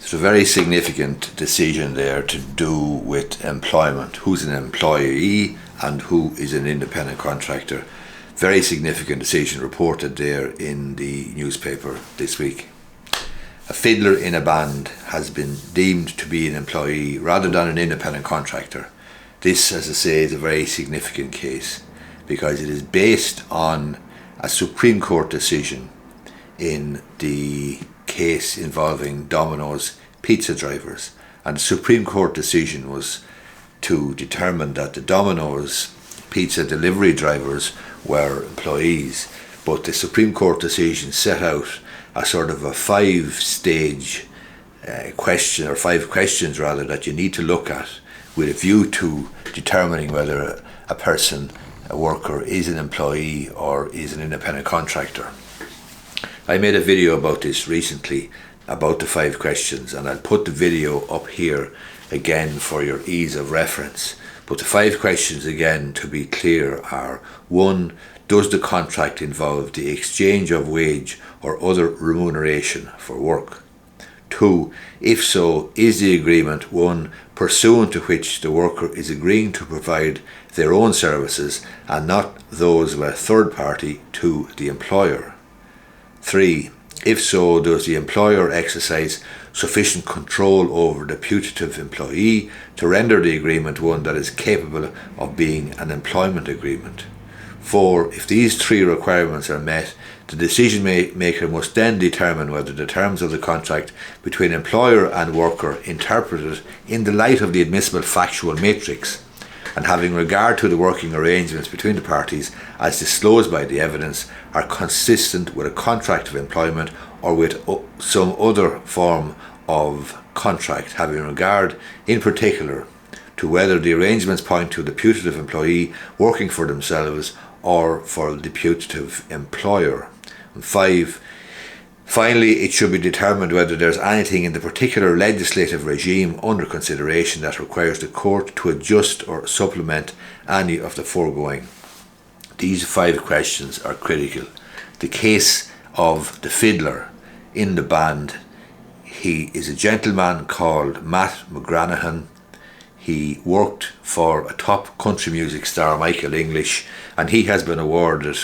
There's a very significant decision there to do with employment. Who's an employee and who is an independent contractor. Very significant decision reported there in the newspaper this week. A fiddler in a band has been deemed to be an employee rather than an independent contractor. This, as I say, is a very significant case because it is based on a Supreme Court decision in the case involving Domino's pizza drivers. And the Supreme Court decision was to determine that the Domino's pizza delivery drivers were employees, but the Supreme Court decision set out a sort of a five-stage question, or five questions rather, that you need to look at with a view to determining whether a person, a worker, is an employee or is an independent contractor. I made a video about this recently, about the five questions, and I'll put the video up here again for your ease of reference. But the five questions, again, to be clear, are: 1. Does the contract involve the exchange of wage or other remuneration for work? 2. If so, is the agreement one pursuant to which the worker is agreeing to provide their own services and not those of a third party to the employer? 3. If so, does the employer exercise sufficient control over the putative employee to render the agreement one that is capable of being an employment agreement? 4. If these three requirements are met, the decision maker must then determine whether the terms of the contract between employer and worker, interpreted in the light of the admissible factual matrix and having regard to the working arrangements between the parties as disclosed by the evidence, are consistent with a contract of employment or with some other form of contract, having regard in particular to whether the arrangements point to the putative employee working for themselves or for the putative employer. And 5. Finally, it should be determined whether there is anything in the particular legislative regime under consideration that requires the court to adjust or supplement any of the foregoing. These 5 questions are critical. The case of the fiddler in the band: he is a gentleman called Matt McGranahan. He worked for a top country music star, Michael English, and he has been awarded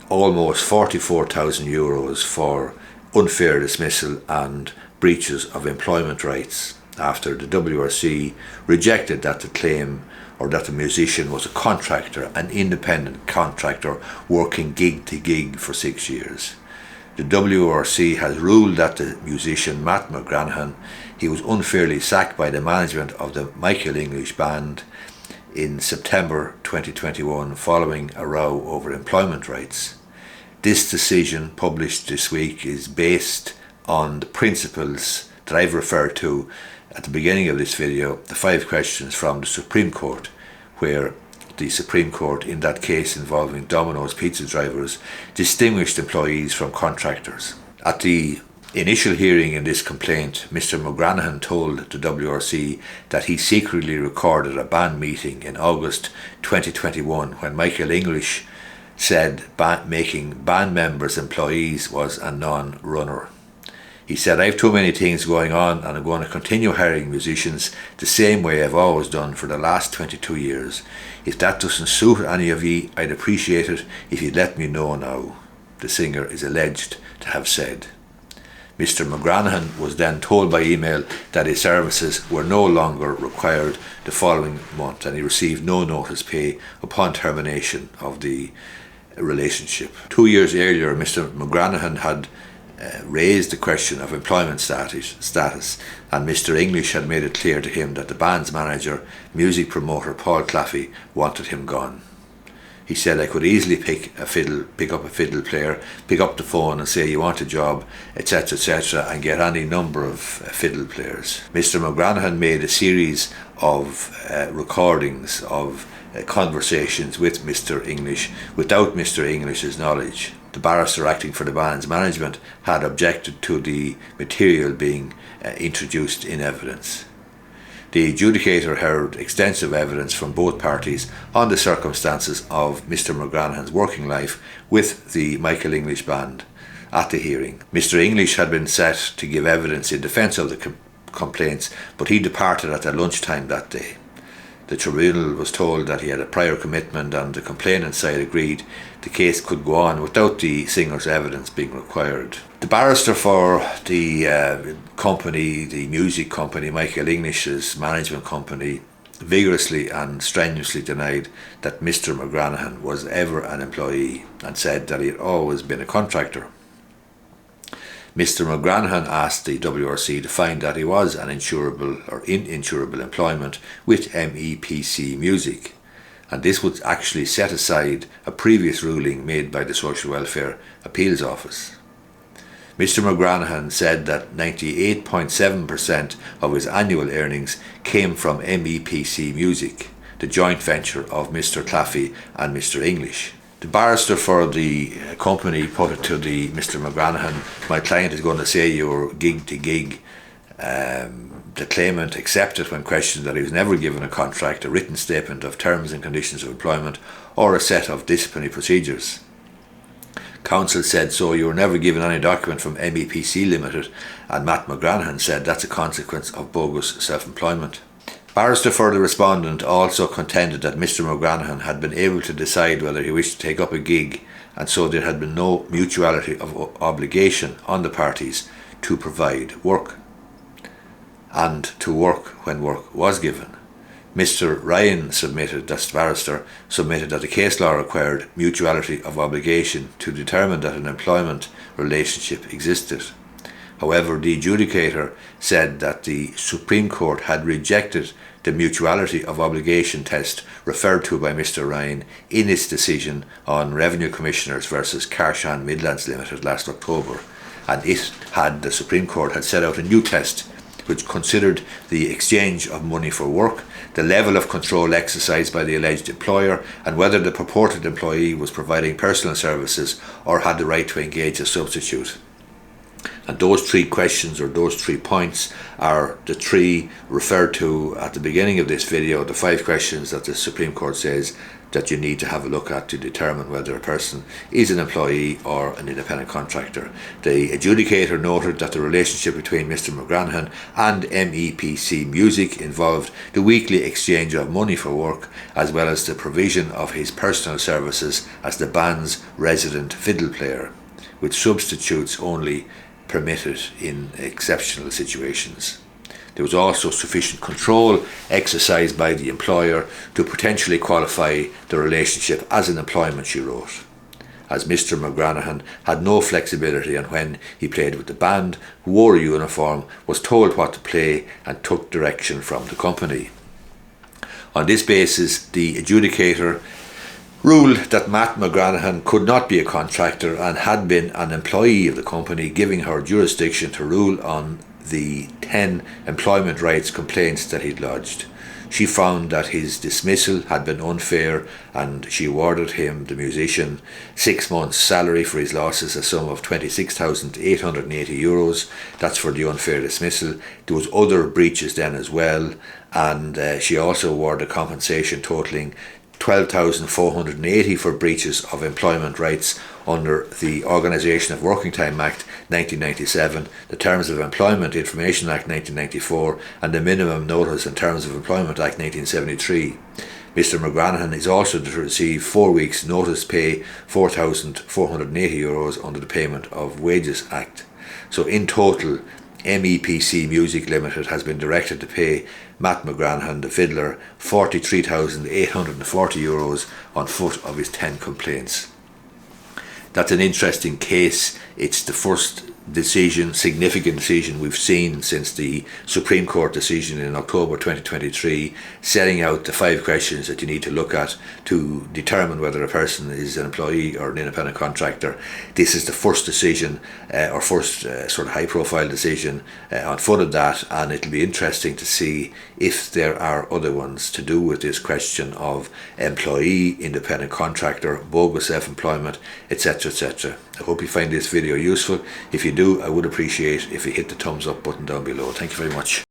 almost €44,000 for unfair dismissal and breaches of employment rights after the WRC rejected that the claim, or that the musician was a contractor, an independent contractor working gig to gig for 6 years. The WRC has ruled that the musician Matt McGranahan, he was unfairly sacked by the management of the Michael English band in September 2021 following a row over employment rights. This decision, published this week, is based on the principles that I've referred to at the beginning of this video, the 5 questions from the Supreme Court, where the Supreme Court, in that case involving Domino's pizza drivers, distinguished employees from contractors. At the initial hearing in this complaint, Mr. McGranahan told the WRC that he secretly recorded a band meeting in August 2021 when Michael English said making band members employees was a non-runner. He said, "I have too many things going on and I'm going to continue hiring musicians the same way I've always done for the last 22 years. If that doesn't suit any of ye, I'd appreciate it if you'd let me know now," the singer is alleged to have said. Mr. McGranahan was then told by email that his services were no longer required the following month, and he received no notice pay upon termination of the relationship. 2 years earlier, Mr. McGranahan had raised the question of employment status, and Mr. English had made it clear to him that the band's manager, music promoter Paul Claffey, wanted him gone. He said, "I could easily pick up a fiddle player, pick up the phone and say you want a job, etc., etc., and get any number of fiddle players." Mr. McGranahan made a series of recordings of conversations with Mr. English without Mr. English's knowledge. The barrister acting for the band's management had objected to the material being introduced in evidence. The adjudicator heard extensive evidence from both parties on the circumstances of Mr. McGranahan's working life with the Michael English band, at the hearing. Mr. English had been set to give evidence in defence of the complaints, but he departed at their lunchtime that day. The tribunal was told that he had a prior commitment, and the complainant side agreed the case could go on without the singer's evidence being required. The barrister for the company, the music company, Michael English's management company, vigorously and strenuously denied that Mr. McGranahan was ever an employee and said that he had always been a contractor. Mr. McGranahan asked the WRC to find that he was an insurable or in insurable employment with MEPC Music, and this would actually set aside a previous ruling made by the Social Welfare Appeals Office. Mr. McGranahan said that 98.7% of his annual earnings came from MEPC Music, the joint venture of Mr. Claffey and Mr. English. The barrister for the company put it to Mr. McGranahan, my client is going to say you're gig to gig. The claimant accepted when questioned that he was never given a contract, a written statement of terms and conditions of employment, or a set of disciplinary procedures. Counsel said, so you were never given any document from MEPC Limited, and Matt McGranahan said that's a consequence of bogus self-employment. Barrister for the respondent also contended that Mr. McGranahan had been able to decide whether he wished to take up a gig, and so there had been no mutuality of obligation on the parties to provide work and to work when work was given. Mr. Ryan submitted, that's the barrister, submitted that the case law required mutuality of obligation to determine that an employment relationship existed. However, the adjudicator said that the Supreme Court had rejected the mutuality of obligation test referred to by Mr. Ryan in its decision on Revenue Commissioners versus Carshan Midlands Limited last October, and the Supreme Court had set out a new test which considered the exchange of money for work, the level of control exercised by the alleged employer, and whether the purported employee was providing personal services or had the right to engage a substitute. And those three questions, or those 3 points, are the 3 referred to at the beginning of this video, the 5 questions that the Supreme Court says that you need to have a look at to determine whether a person is an employee or an independent contractor. The adjudicator noted that the relationship between Mr. McGranahan and MEPC Music involved the weekly exchange of money for work, as well as the provision of his personal services as the band's resident fiddle player, with substitutes only permitted in exceptional situations. There was also sufficient control exercised by the employer to potentially qualify the relationship as an employment, she wrote, as Mr. McGranahan had no flexibility on when he played with the band, wore a uniform, was told what to play, and took direction from the company. On this basis, the adjudicator ruled that Matt McGranahan could not be a contractor and had been an employee of the company, giving her jurisdiction to rule on the 10 employment rights complaints that he'd lodged. She found that his dismissal had been unfair, and she awarded him, the musician, 6 months' salary for his losses, a sum of €26,880. That's for the unfair dismissal. There was other breaches then as well, and she also awarded compensation totalling $12,480 for breaches of employment rights under the Organisation of Working Time Act 1997, the Terms of Employment Information Act 1994, and the Minimum Notice and Terms of Employment Act 1973. Mr. McGranahan is also to receive 4 weeks notice pay, €4,480 under the Payment of Wages Act. So in total, MEPC Music Limited has been directed to pay Matt McGranahan, the fiddler, €43,840 on foot of his 10 complaints. That's an interesting case. It's the first significant decision we've seen since the Supreme Court decision in October 2023, setting out the 5 questions that you need to look at to determine whether a person is an employee or an independent contractor. This is the first decision, or first sort of high profile decision on foot of that, and it'll be interesting to see if there are other ones to do with this question of employee, independent contractor, bogus self-employment, etc, etc. I hope you find this video useful. If you do, I would appreciate if you hit the thumbs up button down below. Thank you very much.